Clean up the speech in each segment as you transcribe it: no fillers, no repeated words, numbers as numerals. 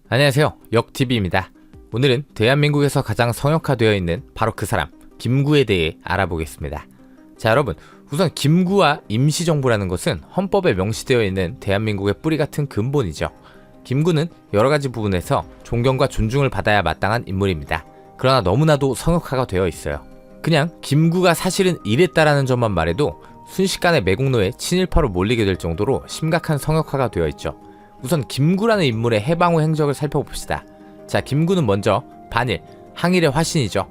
안녕하세요, 역TV입니다. 오늘은 대한민국에서 가장 성역화되어 있는 바로 그 사람 김구에 대해 알아보겠습니다. 자, 여러분, 우선 김구와 임시정부라는 것은 헌법에 명시되어 있는 대한민국의 뿌리 같은 근본이죠. 김구는 여러가지 부분에서 존경과 존중을 받아야 마땅한 인물입니다. 그러나 너무나도 성역화가 되어 있어요. 그냥 김구가 사실은 이랬다라는 점만 말해도 순식간에 매국노에 친일파로 몰리게 될 정도로 심각한 성역화가 되어 있죠. 우선 김구라는 인물의 해방 후 행적을 살펴봅시다. 자, 김구는 먼저 반일, 항일의 화신이죠.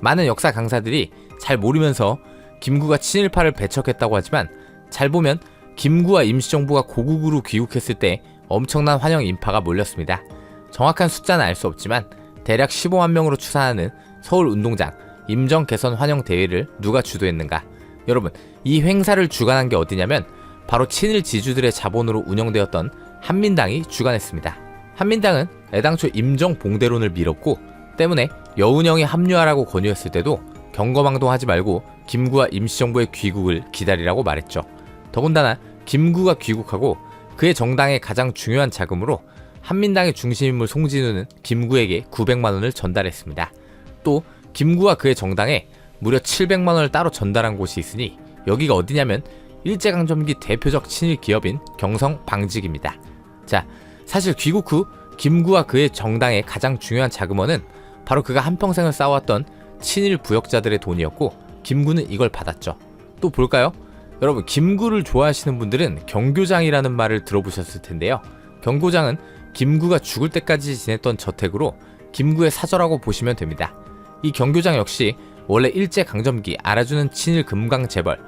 많은 역사 강사들이 잘 모르면서 김구가 친일파를 배척했다고 하지만 잘 보면 김구와 임시정부가 고국으로 귀국했을 때 엄청난 환영 인파가 몰렸습니다. 정확한 숫자는 알 수 없지만 대략 15만 명으로 추산하는 서울운동장 임정 개선 환영 대회를 누가 주도했는가? 여러분, 이 행사를 주관한 게 어디냐면 바로 친일 지주들의 자본으로 운영되었던 한민당이 주관했습니다. 한민당은 애당초 임정 봉대론을 밀었고 때문에 여운형이 합류하라고 권유했을 때도 경거망동하지 말고 김구와 임시정부의 귀국을 기다리라고 말했죠. 더군다나 김구가 귀국하고 그의 정당의 가장 중요한 자금으로 한민당의 중심인물 송진우는 김구에게 900만 원을 전달했습니다. 또 김구와 그의 정당에 무려 700만 원을 따로 전달한 곳이 있으니 여기가 어디냐면 일제강점기 대표적 친일 기업인 경성 방직입니다. 자, 사실 귀국 후 김구와 그의 정당의 가장 중요한 자금원은 바로 그가 한평생을 쌓아왔던 친일 부역자들의 돈이었고 김구는 이걸 받았죠. 또 볼까요? 여러분, 김구를 좋아하시는 분들은 경교장이라는 말을 들어보셨을 텐데요. 경교장은 김구가 죽을 때까지 지냈던 저택으로 김구의 사저라고 보시면 됩니다. 이 경교장 역시 원래 일제강점기 알아주는 친일 금강재벌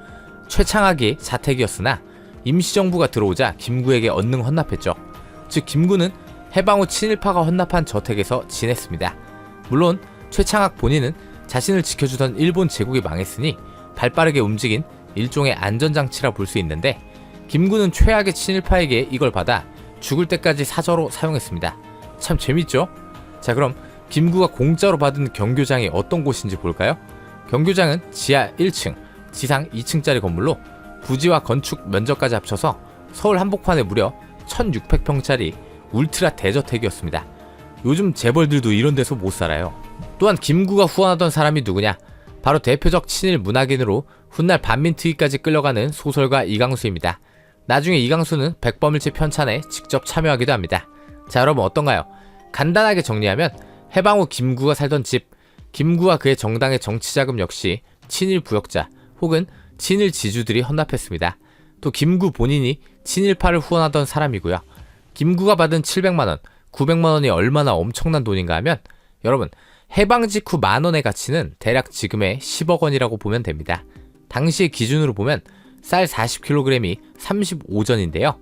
최창학의 자택이었으나 임시정부가 들어오자 김구에게 언능 헌납했죠. 즉 김구는 해방 후 친일파가 헌납한 저택에서 지냈습니다. 물론 최창학 본인은 자신을 지켜주던 일본 제국이 망했으니 발빠르게 움직인 일종의 안전장치라 볼 수 있는데 김구는 최악의 친일파에게 이걸 받아 죽을 때까지 사저로 사용했습니다. 참 재밌죠? 자, 그럼 김구가 공짜로 받은 경교장이 어떤 곳인지 볼까요? 경교장은 지하 1층, 지상 2층짜리 건물로 부지와 건축 면적까지 합쳐서 서울 한복판에 무려 1600평짜리 울트라 대저택이었습니다. 요즘 재벌들도 이런 데서 못 살아요. 또한 김구가 후원하던 사람이 누구냐? 바로 대표적 친일 문학인으로 훗날 반민특위까지 끌려가는 소설가 이강수입니다. 나중에 이강수는 백범일체 편찬에 직접 참여하기도 합니다. 자, 여러분 어떤가요? 간단하게 정리하면 해방 후 김구가 살던 집, 김구와 그의 정당의 정치자금 역시 친일 부역자 혹은 친일 지주들이 헌납했습니다. 또 김구 본인이 친일파를 후원하던 사람이고요. 김구가 받은 700만원, 900만원이 얼마나 엄청난 돈인가 하면 여러분, 해방 직후 만원의 가치는 대략 지금의 10억 원이라고 보면 됩니다. 당시의 기준으로 보면 쌀 40kg이 35전인데요.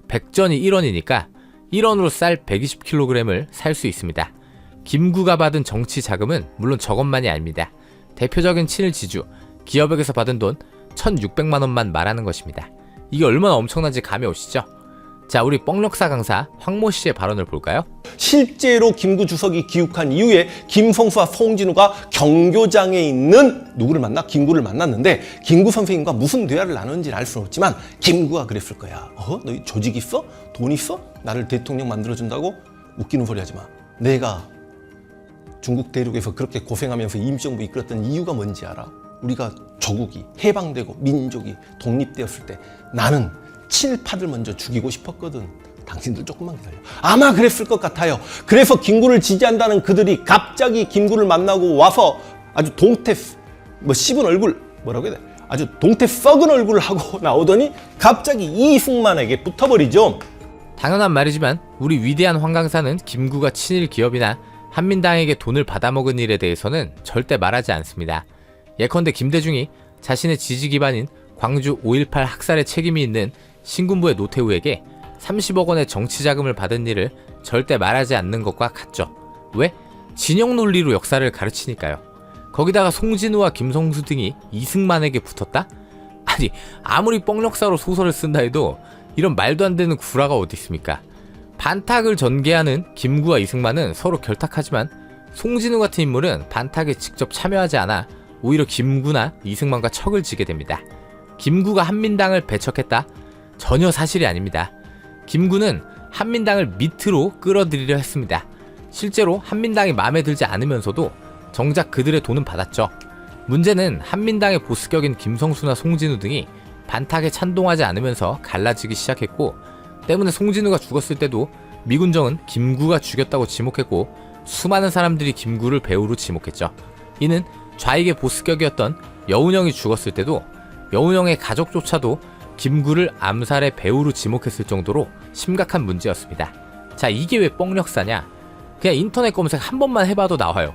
100전이 1원이니까 1원으로 쌀 120kg을 살 수 있습니다. 김구가 받은 정치 자금은 물론 저것만이 아닙니다. 대표적인 친일 지주, 기업에게서 받은 돈 1600만원만 말하는 것입니다. 이게 얼마나 엄청난지 감이 오시죠? 자, 우리 뻥역사 강사 황모 씨의 발언을 볼까요? 실제로 김구 주석이 귀국한 이후에 김성수와 송진우가 경교장에 있는 누구를 만나? 김구를 만났는데 김구 선생님과 무슨 대화를 나누는지는 알 수는 없지만 김구가 그랬을 거야. 너 조직 있어? 돈 있어? 나를 대통령 만들어준다고? 웃기는 소리 하지 마. 내가 중국 대륙에서 그렇게 고생하면서 임시정부 이끌었던 이유가 뭔지 알아? 우리가 조국이 해방되고 민족이 독립되었을 때 나는 친일파들 먼저 죽이고 싶었거든. 당신들 조금만 기다려. 아마 그랬을 것 같아요. 그래서 김구를 지지한다는 그들이 갑자기 김구를 만나고 와서 아주 동태 씹은 얼굴 뭐라고 해야 돼? 아주 동태 썩은 얼굴을 하고 나오더니 갑자기 이승만에게 붙어버리죠. 당연한 말이지만 우리 위대한 황 강사는 김구가 친일 기업이나 한민당에게 돈을 받아먹은 일에 대해서는 절대 말하지 않습니다. 예컨대 김대중이 자신의 지지 기반인 광주 5.18 학살의 책임이 있는 신군부의 노태우에게 30억 원의 정치 자금을 받은 일을 절대 말하지 않는 것과 같죠. 왜? 진영 논리로 역사를 가르치니까요. 거기다가 송진우와 김성수 등이 이승만에게 붙었다? 아니, 아무리 뻥역사로 소설을 쓴다 해도 이런 말도 안 되는 구라가 어디 있습니까? 반탁을 전개하는 김구와 이승만은 서로 결탁하지만 송진우 같은 인물은 반탁에 직접 참여하지 않아 오히려 김구나 이승만과 척을 지게 됩니다. 김구가 한민당을 배척했다? 전혀 사실이 아닙니다. 김구는 한민당을 밑으로 끌어들이려 했습니다. 실제로 한민당이 마음에 들지 않으면서도 정작 그들의 돈은 받았죠. 문제는 한민당의 보스격인 김성수나 송진우 등이 반탁에 찬동하지 않으면서 갈라지기 시작했고, 때문에 송진우가 죽었을 때도 미군정은 김구가 죽였다고 지목했고 수많은 사람들이 김구를 배우로 지목했죠. 이는 좌익의 보스격이었던 여운형이 죽었을 때도 여운형의 가족조차도 김구를 암살의 배우로 지목했을 정도로 심각한 문제였습니다. 자, 이게 왜 뻥역사냐? 그냥 인터넷 검색 한 번만 해봐도 나와요.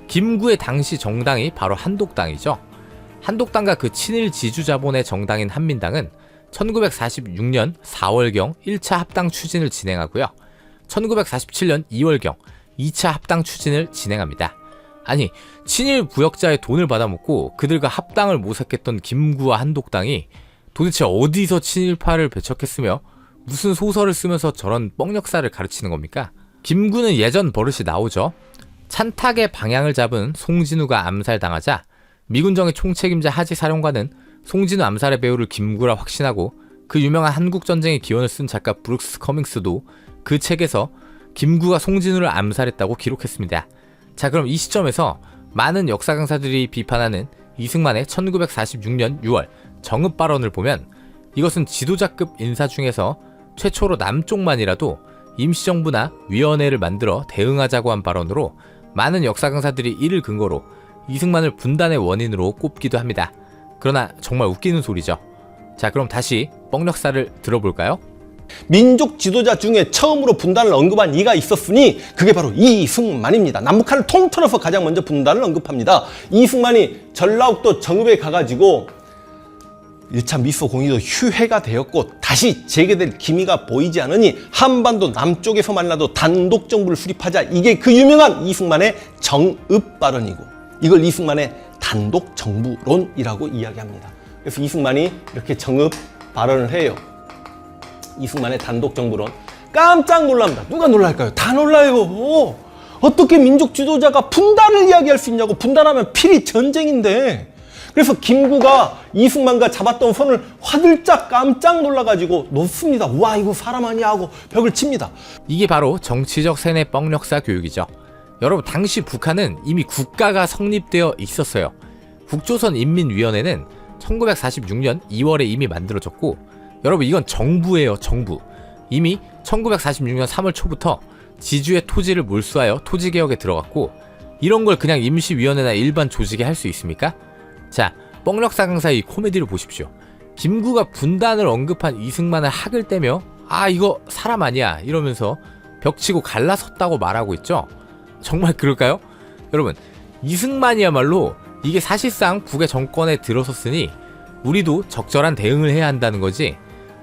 김구의 당시 정당이 바로 한독당이죠. 한독당과 그 친일 지주자본의 정당인 한민당은 1946년 4월경 1차 합당 추진을 진행하고요. 1947년 2월경 2차 합당 추진을 진행합니다. 아니, 친일 부역자의 돈을 받아먹고 그들과 합당을 모색했던 김구와 한독당이 도대체 어디서 친일파를 배척했으며 무슨 소설을 쓰면서 저런 뻥역사를 가르치는 겁니까? 김구는 예전 버릇이 나오죠. 찬탁의 방향을 잡은 송진우가 암살당하자 미군정의 총책임자 하지 사령관은 송진우 암살의 배우를 김구라 확신하고 그 유명한 한국전쟁의 기원을 쓴 작가 브룩스 커밍스도 그 책에서 김구가 송진우를 암살했다고 기록했습니다. 자, 그럼 이 시점에서 많은 역사 강사들이 비판하는 이승만의 1946년 6월 정읍 발언을 보면 이것은 지도자급 인사 중에서 최초로 남쪽만이라도 임시정부나 위원회를 만들어 대응하자고 한 발언으로 많은 역사 강사들이 이를 근거로 이승만을 분단의 원인으로 꼽기도 합니다. 그러나 정말 웃기는 소리죠. 자, 그럼 다시 뻥역사를 들어볼까요? 민족 지도자 중에 처음으로 분단을 언급한 이가 있었으니 그게 바로 이승만입니다. 남북한을 통틀어서 가장 먼저 분단을 언급합니다. 이승만이 전라북도 정읍에 가가지고 1차 미소 공의도 휴회가 되었고 다시 재개될 기미가 보이지 않으니 한반도 남쪽에서만이라도 단독 정부를 수립하자. 이게 그 유명한 이승만의 정읍 발언이고 이걸 이승만의 단독 정부론이라고 이야기합니다. 그래서 이승만이 이렇게 정읍 발언을 해요. 이승만의 단독 정부론. 깜짝 놀랍니다. 누가 놀랄까요? 다 놀라요. 어떻게 민족 지도자가 분단을 이야기할 수 있냐고. 분단하면 필히 전쟁인데. 그래서 김구가 이승만과 잡았던 손을 화들짝 깜짝 놀라가지고 놓습니다. 와, 이거 사람 아니야 하고 벽을 칩니다. 이게 바로 정치적 세뇌 뻥역사 교육이죠. 여러분, 당시 북한은 이미 국가가 성립되어 있었어요. 국조선인민위원회는 1946년 2월에 이미 만들어졌고, 여러분, 이건 정부예요, 정부. 이미 1946년 3월 초부터 지주의 토지를 몰수하여 토지개혁에 들어갔고, 이런 걸 그냥 임시위원회나 일반 조직이 할 수 있습니까? 자, 뻥역사 강사의 이 코미디를 보십시오. 김구가 분단을 언급한 이승만을 학을 떼며 아, 이거 사람 아니야 이러면서 벽치고 갈라섰다고 말하고 있죠. 정말 그럴까요? 여러분, 이승만이야말로 이게 사실상 북의 정권에 들어섰으니 우리도 적절한 대응을 해야 한다는 거지,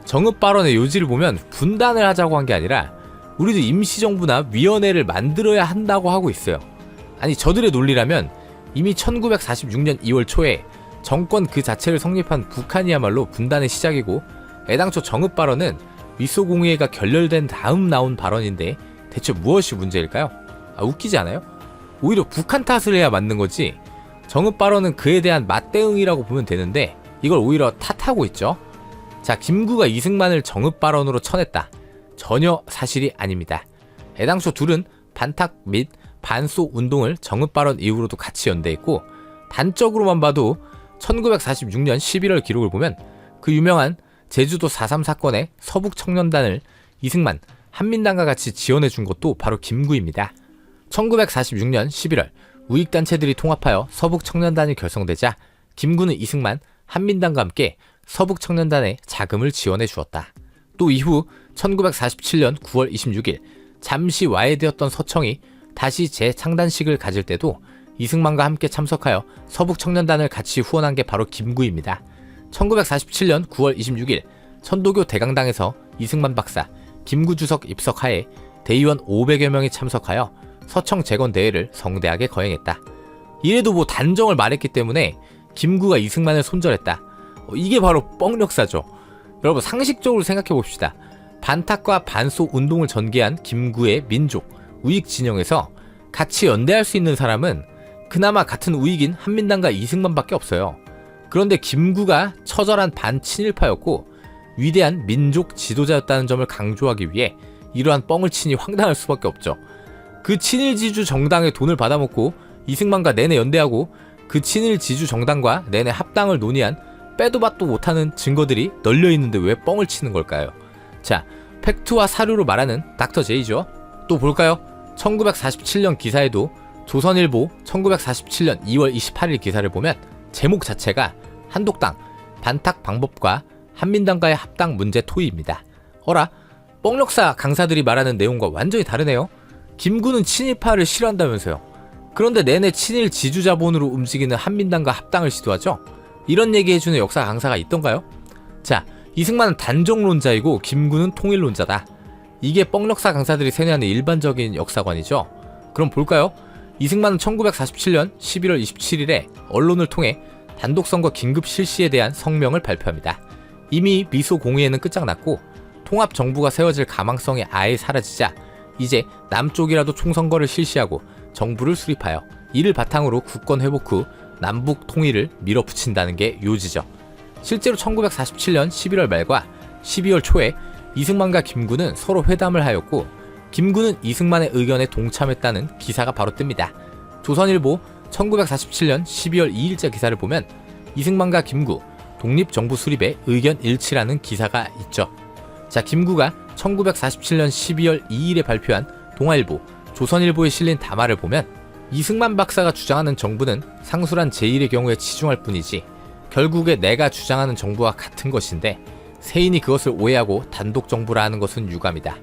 정읍 발언의 요지를 보면 분단을 하자고 한 게 아니라 우리도 임시정부나 위원회를 만들어야 한다고 하고 있어요. 아니, 저들의 논리라면 이미 1946년 2월 초에 정권 그 자체를 성립한 북한이야말로 분단의 시작이고, 애당초 정읍 발언은 위소공의회가 결렬된 다음 나온 발언인데 대체 무엇이 문제일까요? 아, 웃기지 않아요? 오히려 북한 탓을 해야 맞는 거지, 정읍 발언은 그에 대한 맞대응이라고 보면 되는데 이걸 오히려 탓하고 있죠. 자, 김구가 이승만을 정읍 발언으로 쳐냈다. 전혀 사실이 아닙니다. 애당초 둘은 반탁 및 반소 운동을 정읍 발언 이후로도 같이 연대했고, 단적으로만 봐도 1946년 11월 기록을 보면 그 유명한 제주도 4.3 사건의 서북청년단을 이승만, 한민당과 같이 지원해 준 것도 바로 김구입니다. 1946년 11월 우익단체들이 통합하여 서북청년단이 결성되자 김구는 이승만, 한민당과 함께 서북청년단에 자금을 지원해 주었다. 또 이후 1947년 9월 26일 잠시 와해되었던 서청이 다시 재창단식을 가질 때도 이승만과 함께 참석하여 서북청년단을 같이 후원한 게 바로 김구입니다. 1947년 9월 26일 천도교 대강당에서 이승만 박사, 김구 주석 입석하에 대의원 500여 명이 참석하여 서청 재건 대회를 성대하게 거행했다. 이래도 뭐 단정을 말했기 때문에 김구가 이승만을 손절했다. 이게 바로 뻥역사죠. 여러분, 상식적으로 생각해 봅시다. 반탁과 반소 운동을 전개한 김구의 민족, 우익 진영에서 같이 연대할 수 있는 사람은 그나마 같은 우익인 한민당과 이승만밖에 없어요. 그런데 김구가 처절한 반친일파였고 위대한 민족 지도자였다는 점을 강조하기 위해 이러한 뻥을 치니 황당할 수밖에 없죠. 그 친일지주 정당의 돈을 받아먹고 이승만과 내내 연대하고 그 친일지주 정당과 내내 합당을 논의한 빼도 박도 못하는 증거들이 널려있는데 왜 뻥을 치는 걸까요? 자, 팩트와 사료로 말하는 닥터 제이죠. 또 볼까요? 1947년 기사에도 조선일보 1947년 2월 28일 기사를 보면 제목 자체가 한독당 반탁 방법과 한민당과의 합당 문제 토의입니다. 어라? 뻥역사 강사들이 말하는 내용과 완전히 다르네요. 김구는 친일파를 싫어한다면서요. 그런데 내내 친일 지주자본으로 움직이는 한민당과 합당을 시도하죠. 이런 얘기해주는 역사 강사가 있던가요? 자, 이승만은 단종론자이고 김구는 통일론자다. 이게 뻥역사 강사들이 세뇌하는 일반적인 역사관이죠. 그럼 볼까요? 이승만은 1947년 11월 27일에 언론을 통해 단독선거 긴급 실시에 대한 성명을 발표합니다. 이미 미소 공의회는 끝장났고 통합정부가 세워질 가망성이 아예 사라지자 이제 남쪽이라도 총선거를 실시하고 정부를 수립하여 이를 바탕으로 국권 회복 후 남북 통일을 밀어붙인다는 게 요지죠. 실제로 1947년 11월 말과 12월 초에 이승만과 김구는 서로 회담을 하였고 김구는 이승만의 의견에 동참했다는 기사가 바로 뜹니다. 조선일보 1947년 12월 2일자 기사를 보면 이승만과 김구 독립정부 수립에 의견 일치라는 기사가 있죠. 자, 김구가 1947년 12월 2일에 발표한 동아일보, 조선일보에 실린 담화를 보면 이승만 박사가 주장하는 정부는 상술한 제1의 경우에 치중할 뿐이지 결국에 내가 주장하는 정부와 같은 것인데 세인이 그것을 오해하고 단독 정부라 하는 것은 유감이다.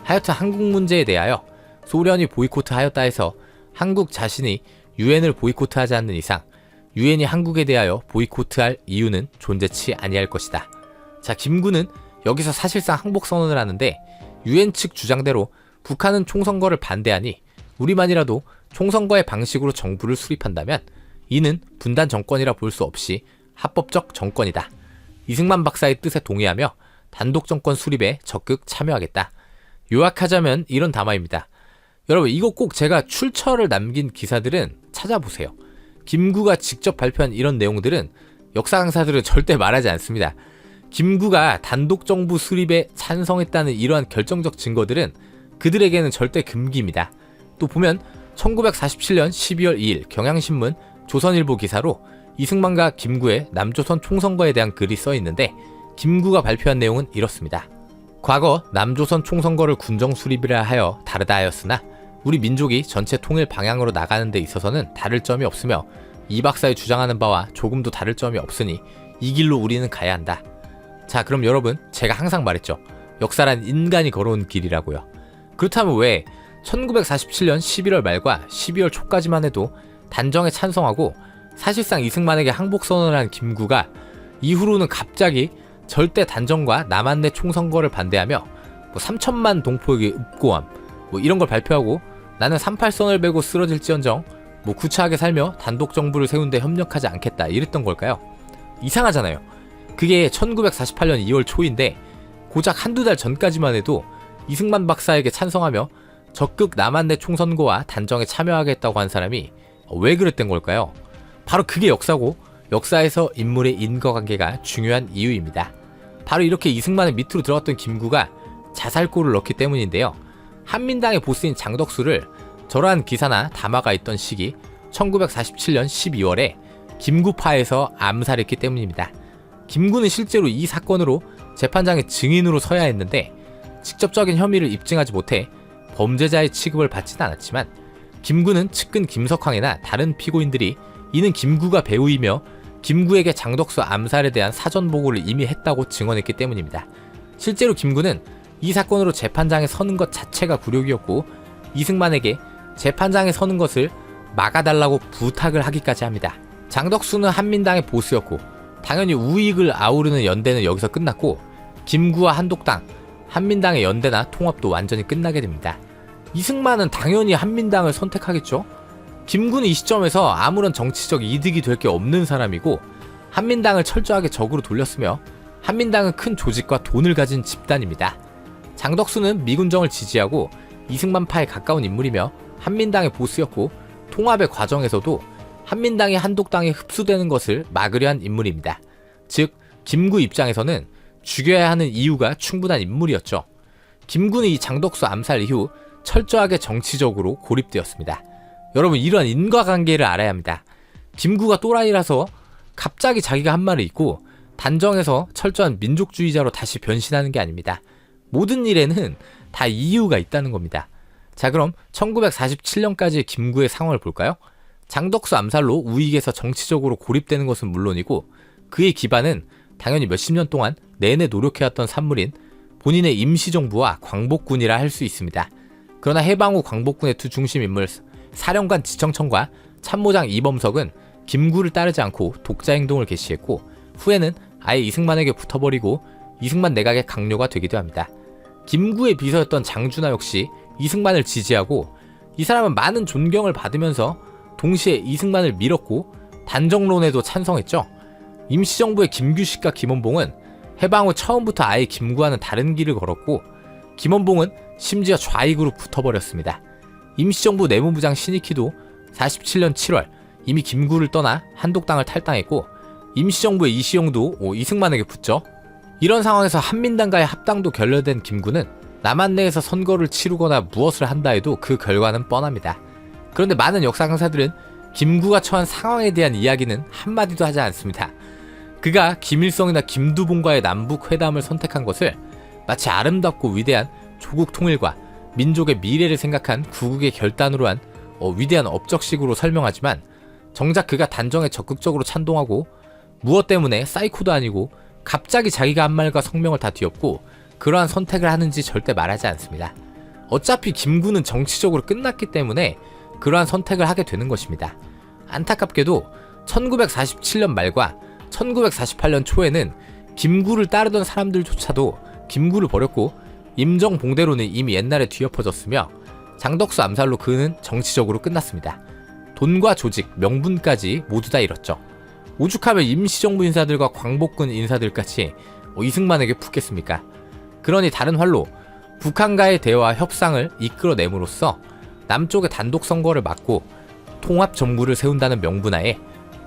하여튼 한국 문제에 대하여 소련이 보이콧하였다 해서 한국 자신이 유엔을 보이콧하지 않는 이상 유엔이 한국에 대하여 보이콧할 이유는 존재치 아니할 것이다. 자, 김구는 여기서 사실상 항복선언을 하는데 유엔 측 주장대로 북한은 총선거를 반대하니 우리만이라도 총선거의 방식으로 정부를 수립한다면 이는 분단 정권이라 볼 수 없이 합법적 정권이다. 이승만 박사의 뜻에 동의하며 단독 정권 수립에 적극 참여하겠다. 요약하자면 이런 담화입니다. 여러분, 이거 꼭 제가 출처를 남긴 기사들은 찾아보세요. 김구가 직접 발표한 이런 내용들은 역사 강사들은 절대 말하지 않습니다. 김구가 단독 정부 수립에 찬성했다는 이러한 결정적 증거들은 그들에게는 절대 금기입니다. 또 보면 1947년 12월 2일 경향신문 조선일보 기사로 이승만과 김구의 남조선 총선거에 대한 글이 써 있는데 김구가 발표한 내용은 이렇습니다. 과거 남조선 총선거를 군정 수립이라 하여 다르다 하였으나 우리 민족이 전체 통일 방향으로 나가는 데 있어서는 다를 점이 없으며 이 박사의 주장하는 바와 조금도 다를 점이 없으니 이 길로 우리는 가야 한다. 자, 그럼 여러분, 제가 항상 말했죠. 역사란 인간이 걸어온 길이라고요. 그렇다면 왜 1947년 11월 말과 12월 초까지만 해도 단정에 찬성하고 사실상 이승만에게 항복선언을 한 김구가 이후로는 갑자기 절대 단정과 남한 내 총선거를 반대하며 3천만 동포에게 읍고함 이런 걸 발표하고 나는 38선을 베고 쓰러질지언정 구차하게 살며 단독 정부를 세운 데 협력하지 않겠다 이랬던 걸까요? 이상하잖아요. 그게 1948년 2월 초인데 고작 한두 달 전까지만 해도 이승만 박사에게 찬성하며 적극 남한 내 총선거와 단정에 참여하겠다고 한 사람이 왜 그랬던 걸까요? 바로 그게 역사고 역사에서 인물의 인과관계가 중요한 이유입니다. 바로 이렇게 이승만의 밑으로 들어갔던 김구가 자살골을 넣기 때문인데요. 한민당의 보스인 장덕수를 저러한 기사나 담화가 있던 시기 1947년 12월에 김구파에서 암살했기 때문입니다. 김구는 실제로 이 사건으로 재판장의 증인으로 서야 했는데 직접적인 혐의를 입증하지 못해 범죄자의 취급을 받지는 않았지만 김구는 측근 김석황이나 다른 피고인들이 이는 김구가 배우이며 김구에게 장덕수 암살에 대한 사전 보고를 이미 했다고 증언했기 때문입니다. 실제로 김구는 이 사건으로 재판장에 서는 것 자체가 굴욕이었고 이승만에게 재판장에 서는 것을 막아달라고 부탁을 하기까지 합니다. 장덕수는 한민당의 보스였고 당연히 우익을 아우르는 연대는 여기서 끝났고 김구와 한독당, 한민당의 연대나 통합도 완전히 끝나게 됩니다. 이승만은 당연히 한민당을 선택하겠죠. 김구는 이 시점에서 아무런 정치적 이득이 될 게 없는 사람이고 한민당을 철저하게 적으로 돌렸으며 한민당은 큰 조직과 돈을 가진 집단입니다. 장덕수는 미군정을 지지하고 이승만파에 가까운 인물이며 한민당의 보스였고 통합의 과정에서도 한민당이 한독당에 흡수되는 것을 막으려 한 인물입니다. 즉 김구 입장에서는 죽여야 하는 이유가 충분한 인물이었죠. 김구는 이 장덕수 암살 이후 철저하게 정치적으로 고립되었습니다. 여러분, 이러한 인과관계를 알아야 합니다. 김구가 또라이라서 갑자기 자기가 한 말을 잊고 단정해서 철저한 민족주의자로 다시 변신하는 게 아닙니다. 모든 일에는 다 이유가 있다는 겁니다. 자, 그럼 1947년까지의 김구의 상황을 볼까요? 장덕수 암살로 우익에서 정치적으로 고립되는 것은 물론이고 그의 기반은 당연히 몇십 년 동안 내내 노력해왔던 산물인 본인의 임시정부와 광복군이라 할 수 있습니다. 그러나 해방 후 광복군의 두 중심 인물 사령관 지청천과 참모장 이범석은 김구를 따르지 않고 독자 행동을 개시했고 후에는 아예 이승만에게 붙어버리고 이승만 내각의 강요가 되기도 합니다. 김구의 비서였던 장준하 역시 이승만을 지지하고 이 사람은 많은 존경을 받으면서 동시에 이승만을 밀었고 단정론에도 찬성했죠. 임시정부의 김규식과 김원봉은 해방 후 처음부터 아예 김구와는 다른 길을 걸었고 김원봉은 심지어 좌익으로 붙어버렸습니다. 임시정부 내무부장 신익희도 47년 7월 이미 김구를 떠나 한독당을 탈당했고 임시정부의 이시용도 이승만에게 붙죠. 이런 상황에서 한민당과의 합당도 결렬된 김구는 남한 내에서 선거를 치르거나 무엇을 한다 해도 그 결과는 뻔합니다. 그런데 많은 역사 강사들은 김구가 처한 상황에 대한 이야기는 한마디도 하지 않습니다. 그가 김일성이나 김두봉과의 남북 회담을 선택한 것을 마치 아름답고 위대한 조국 통일과 민족의 미래를 생각한 구국의 결단으로 한 위대한 업적식으로 설명하지만 정작 그가 단정에 적극적으로 찬동하고 무엇 때문에 사이코도 아니고 갑자기 자기가 한 말과 성명을 다 뒤엎고 그러한 선택을 하는지 절대 말하지 않습니다. 어차피 김구는 정치적으로 끝났기 때문에 그러한 선택을 하게 되는 것입니다. 안타깝게도 1947년 말과 1948년 초에는 김구를 따르던 사람들조차도 김구를 버렸고 임정봉대로는 이미 옛날에 뒤엎어졌으며 장덕수 암살로 그는 정치적으로 끝났습니다. 돈과 조직, 명분까지 모두 다 잃었죠. 오죽하면 임시정부 인사들과 광복군 인사들까지 이승만에게 푸겠습니까? 그러니 다른 활로 북한과의 대화 협상을 이끌어냄으로써 남쪽의 단독 선거를 막고 통합 정부를 세운다는 명분하에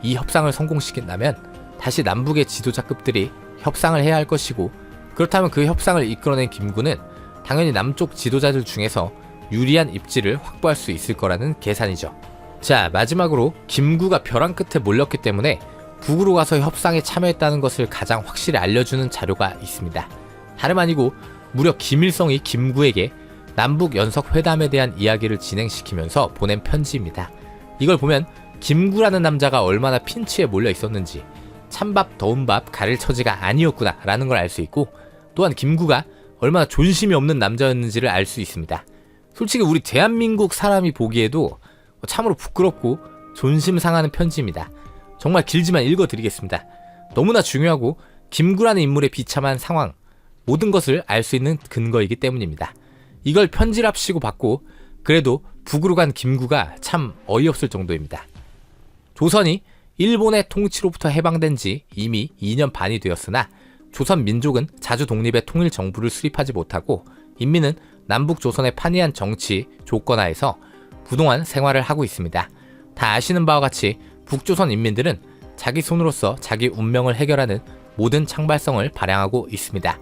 이 협상을 성공시킨다면 다시 남북의 지도자급들이 협상을 해야 할 것이고 그렇다면 그 협상을 이끌어낸 김구는 당연히 남쪽 지도자들 중에서 유리한 입지를 확보할 수 있을 거라는 계산이죠. 자, 마지막으로 김구가 벼랑 끝에 몰렸기 때문에 북으로 가서 협상에 참여했다는 것을 가장 확실히 알려주는 자료가 있습니다. 다름 아니고 무려 김일성이 김구에게 남북 연석 회담에 대한 이야기를 진행시키면서 보낸 편지입니다. 이걸 보면 김구라는 남자가 얼마나 핀치에 몰려 있었는지 찬밥 더운 밥 가릴 처지가 아니었구나 라는 걸 알 수 있고 또한 김구가 얼마나 존심이 없는 남자였는지를 알 수 있습니다. 솔직히 우리 대한민국 사람이 보기에도 참으로 부끄럽고 존심 상하는 편지입니다. 정말 길지만 읽어드리겠습니다. 너무나 중요하고 김구라는 인물의 비참한 상황, 모든 것을 알 수 있는 근거이기 때문입니다. 이걸 편지랍시고 받고 그래도 북으로 간 김구가 참 어이없을 정도입니다. 조선이 일본의 통치로부터 해방된 지 이미 2년 반이 되었으나 조선 민족은 자주 독립의 통일 정부를 수립하지 못하고 인민은 남북 조선의 판이한 정치 조건하에서 부동안 생활을 하고 있습니다. 다 아시는 바와 같이 북조선 인민들은 자기 손으로서 자기 운명을 해결하는 모든 창발성을 발양하고 있습니다.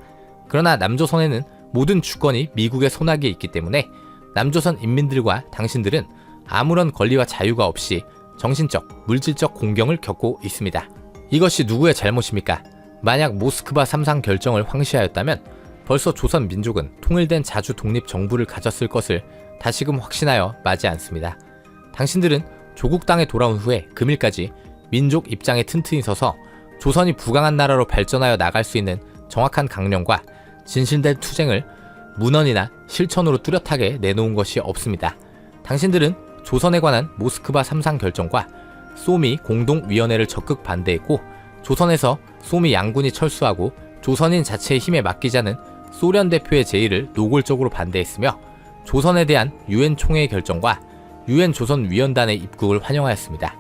그러나 남조선에는 모든 주권이 미국의 손아귀에 있기 때문에 남조선 인민들과 당신들은 아무런 권리와 자유가 없이 정신적, 물질적 공경을 겪고 있습니다. 이것이 누구의 잘못입니까? 만약 모스크바 3상 결정을 황시하였다면 벌써 조선 민족은 통일된 자주 독립 정부를 가졌을 것을 다시금 확신하여 마지 않습니다. 당신들은 조국 땅에 돌아온 후에 금일까지 민족 입장에 튼튼히 서서 조선이 부강한 나라로 발전하여 나갈 수 있는 정확한 강령과 진실된 투쟁을 문헌이나 실천으로 뚜렷하게 내놓은 것이 없습니다. 당신들은 조선에 관한 모스크바 3상 결정과 소미 공동위원회를 적극 반대했고 조선에서 소미 양군이 철수하고 조선인 자체의 힘에 맡기자는 소련 대표의 제의를 노골적으로 반대했으며 조선에 대한 유엔 총회의 결정과 유엔 조선위원단의 입국을 환영하였습니다.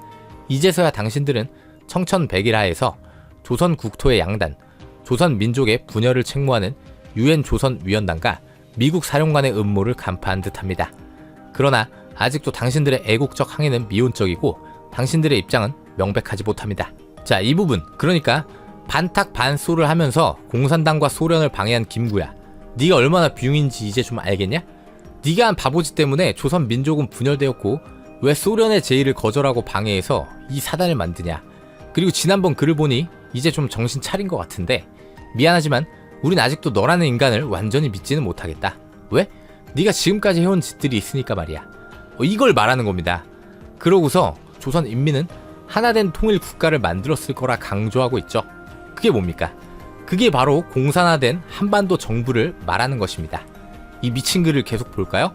이제서야 당신들은 청천백일하에서 조선 국토의 양단, 조선 민족의 분열을 책무하는 유엔 조선위원단과 미국 사령관의 음모를 간파한 듯합니다. 그러나 아직도 당신들의 애국적 항의는 미온적이고 당신들의 입장은 명백하지 못합니다. 자, 이 부분, 그러니까 반탁 반소를 하면서 공산당과 소련을 방해한 김구야, 네가 얼마나 비웅인지 이제 좀 알겠냐? 네가 한 바보짓 때문에 조선 민족은 분열되었고 왜 소련의 제의를 거절하고 방해해서 이 사단을 만드냐? 그리고 지난번 글을 보니 이제 좀 정신 차린 것 같은데 미안하지만 우린 아직도 너라는 인간을 완전히 믿지는 못하겠다. 왜? 네가 지금까지 해온 짓들이 있으니까 말이야. 이걸 말하는 겁니다. 그러고서 조선 인민은 하나된 통일 국가를 만들었을 거라 강조하고 있죠. 그게 뭡니까? 그게 바로 공산화된 한반도 정부를 말하는 것입니다. 이 미친 글을 계속 볼까요?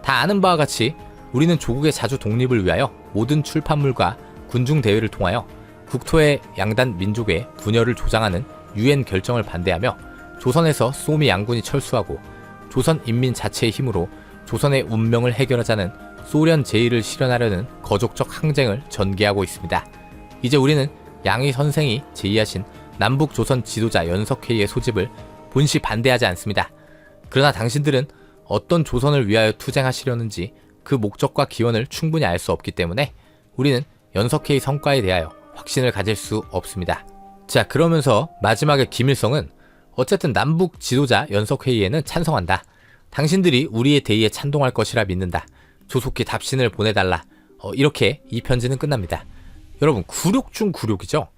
다 아는 바와 같이 우리는 조국의 자주 독립을 위하여 모든 출판물과 군중 대회를 통하여 국토의 양단 민족의 분열을 조장하는 유엔 결정을 반대하며 조선에서 소미 양군이 철수하고 조선 인민 자체의 힘으로 조선의 운명을 해결하자는 소련 제의를 실현하려는 거족적 항쟁을 전개하고 있습니다. 이제 우리는 양희 선생이 제의하신 남북 조선 지도자 연석회의의 소집을 본시 반대하지 않습니다. 그러나 당신들은 어떤 조선을 위하여 투쟁하시려는지 그 목적과 기원을 충분히 알 수 없기 때문에 우리는 연석회의 성과에 대하여 확신을 가질 수 없습니다. 자, 그러면서 마지막에 김일성은 어쨌든 남북 지도자 연석회의에는 찬성한다. 당신들이 우리의 대의에 찬동할 것이라 믿는다. 조속히 답신을 보내달라. 이렇게 이 편지는 끝납니다. 여러분, 굴욕 중 굴욕이죠.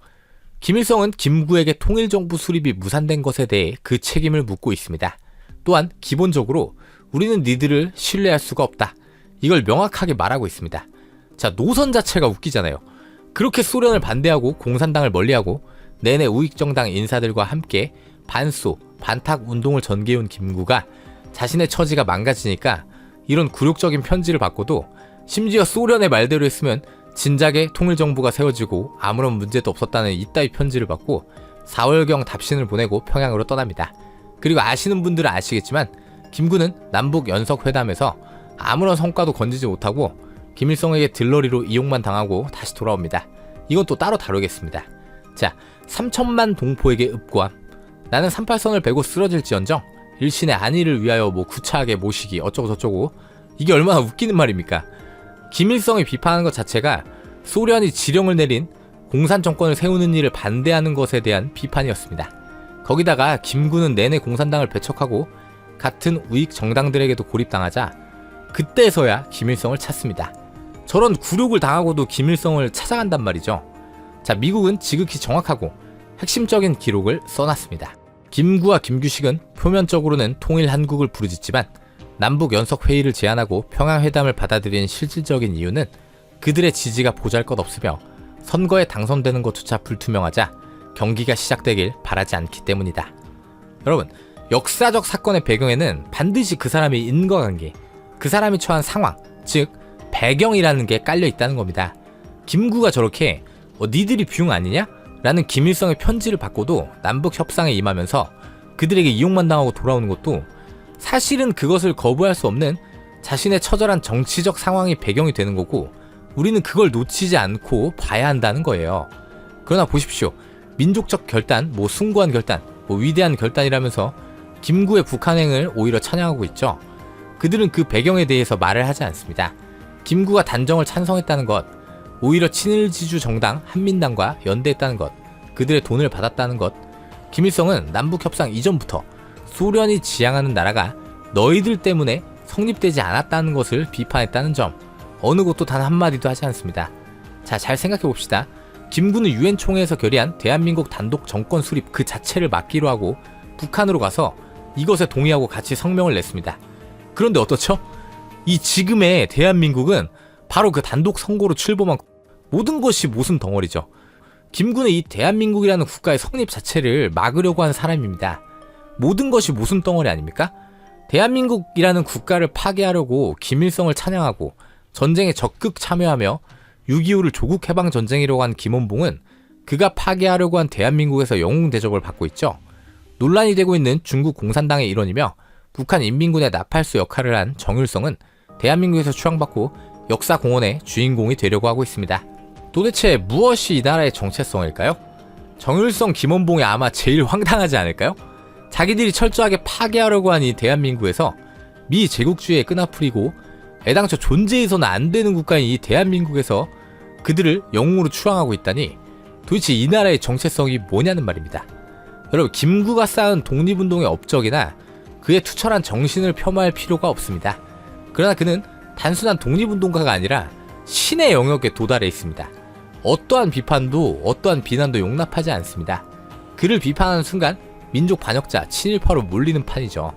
김일성은 김구에게 통일정부 수립이 무산된 것에 대해 그 책임을 묻고 있습니다. 또한 기본적으로 우리는 니들을 신뢰할 수가 없다. 이걸 명확하게 말하고 있습니다. 자, 노선 자체가 웃기잖아요. 그렇게 소련을 반대하고 공산당을 멀리하고 내내 우익정당 인사들과 함께 반소, 반탁 운동을 전개해온 김구가 자신의 처지가 망가지니까 이런 굴욕적인 편지를 받고도 심지어 소련의 말대로 했으면 진작에 통일정부가 세워지고 아무런 문제도 없었다는 이따위 편지를 받고 4월경 답신을 보내고 평양으로 떠납니다. 그리고 아시는 분들은 아시겠지만 김구는 남북 연석회담에서 아무런 성과도 건지지 못하고 김일성에게 들러리로 이용만 당하고 다시 돌아옵니다. 이건 또 따로 다루겠습니다. 자, 3천만 동포에게 읍고함. 나는 38선을 베고 쓰러질지언정 일신의 안위를 위하여 구차하게 모시기 어쩌고 저쩌고. 이게 얼마나 웃기는 말입니까? 김일성이 비판하는 것 자체가 소련이 지령을 내린 공산 정권을 세우는 일을 반대하는 것에 대한 비판이었습니다. 거기다가 김구는 내내 공산당을 배척하고 같은 우익 정당들에게도 고립당하자 그때서야 김일성을 찾습니다. 저런 굴욕을 당하고도 김일성을 찾아간단 말이죠. 자, 미국은 지극히 정확하고 핵심적인 기록을 써놨습니다. 김구와 김규식은 표면적으로는 통일 한국을 부르짖지만 남북 연석 회의를 제안하고 평양회담을 받아들인 실질적인 이유는 그들의 지지가 보잘것없으며 선거에 당선되는 것조차 불투명하자 경기가 시작되길 바라지 않기 때문이다. 여러분, 역사적 사건의 배경에는 반드시 그 사람의 인과관계, 그 사람이 처한 상황, 즉 배경이라는 게 깔려 있다는 겁니다. 김구가 저렇게 니들이 비용 아니냐? 라는 김일성의 편지를 받고도 남북 협상에 임하면서 그들에게 이용만 당하고 돌아오는 것도 사실은 그것을 거부할 수 없는 자신의 처절한 정치적 상황이 배경이 되는 거고 우리는 그걸 놓치지 않고 봐야 한다는 거예요. 그러나 보십시오. 민족적 결단, 숭고한 결단, 위대한 결단이라면서 김구의 북한행을 오히려 찬양하고 있죠. 그들은 그 배경에 대해서 말을 하지 않습니다. 김구가 단정을 찬성했다는 것, 오히려 친일지주 정당 한민당과 연대했다는 것, 그들의 돈을 받았다는 것, 김일성은 남북협상 이전부터 소련이 지향하는 나라가 너희들 때문에 성립되지 않았다는 것을 비판했다는 점, 어느 곳도 단 한마디도 하지 않습니다. 자, 잘 생각해봅시다. 김구는 유엔 총회에서 결의한 대한민국 단독 정권 수립 그 자체를 막기로 하고 북한으로 가서 이것에 동의하고 같이 성명을 냈습니다. 그런데 어떻죠? 이 지금의 대한민국은 바로 그 단독 선거로 출범한 모든 것이 모순 덩어리죠. 김구는 이 대한민국이라는 국가의 성립 자체를 막으려고 한 사람입니다. 모든 것이 모순 덩어리 아닙니까? 대한민국이라는 국가를 파괴하려고 김일성을 찬양하고 전쟁에 적극 참여하며 6.25를 조국 해방 전쟁이라고 한 김원봉은 그가 파괴하려고 한 대한민국에서 영웅 대접을 받고 있죠. 논란이 되고 있는 중국 공산당의 일원이며 북한 인민군의 나팔수 역할을 한 정일성은 대한민국에서 추앙받고 역사 공헌의 주인공이 되려고 하고 있습니다. 도대체 무엇이 이 나라의 정체성일까요? 정일성, 김원봉이 아마 제일 황당하지 않을까요? 자기들이 철저하게 파괴하려고 한 이 대한민국에서 미 제국주의의 끈앞풀이고 애당초 존재해서는 안 되는 국가인 이 대한민국에서 그들을 영웅으로 추앙하고 있다니 도대체 이 나라의 정체성이 뭐냐는 말입니다. 여러분, 김구가 쌓은 독립운동의 업적이나 그의 투철한 정신을 폄하할 필요가 없습니다. 그러나 그는 단순한 독립운동가가 아니라 신의 영역에 도달해 있습니다. 어떠한 비판도 어떠한 비난도 용납하지 않습니다. 그를 비판하는 순간 민족 반역자 친일파로 몰리는 판이죠.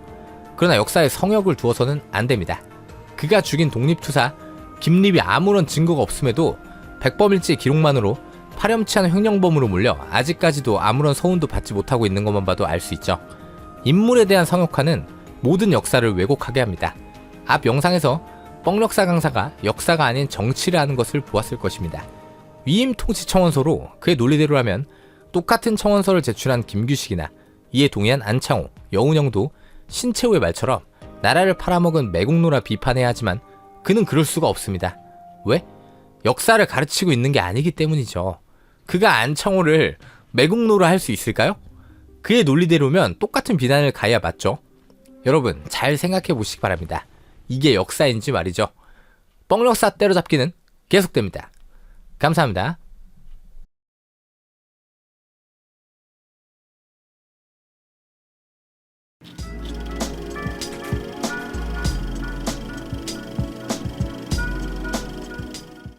그러나 역사에 성역을 두어서는 안 됩니다. 그가 죽인 독립투사 김립이 아무런 증거가 없음에도 백범일지 기록만으로 파렴치한 횡령범으로 몰려 아직까지도 아무런 서운도 받지 못하고 있는 것만 봐도 알 수 있죠. 인물에 대한 성역화는 모든 역사를 왜곡하게 합니다. 앞 영상에서 뻥역사 강사가 역사가 아닌 정치를 하는 것을 보았을 것입니다. 위임 통치 청원서로 그의 논리대로라면 똑같은 청원서를 제출한 김규식이나 이에 동의한 안창호, 여운형도 신채호의 말처럼 나라를 팔아먹은 매국노라 비판해야 하지만 그는 그럴 수가 없습니다. 왜? 역사를 가르치고 있는 게 아니기 때문이죠. 그가 안창호를 매국노라 할 수 있을까요? 그의 논리대로면 똑같은 비난을 가야 맞죠. 여러분 잘 생각해 보시기 바랍니다. 이게 역사인지 말이죠. 뻥역사 때려잡기는 계속됩니다. 감사합니다.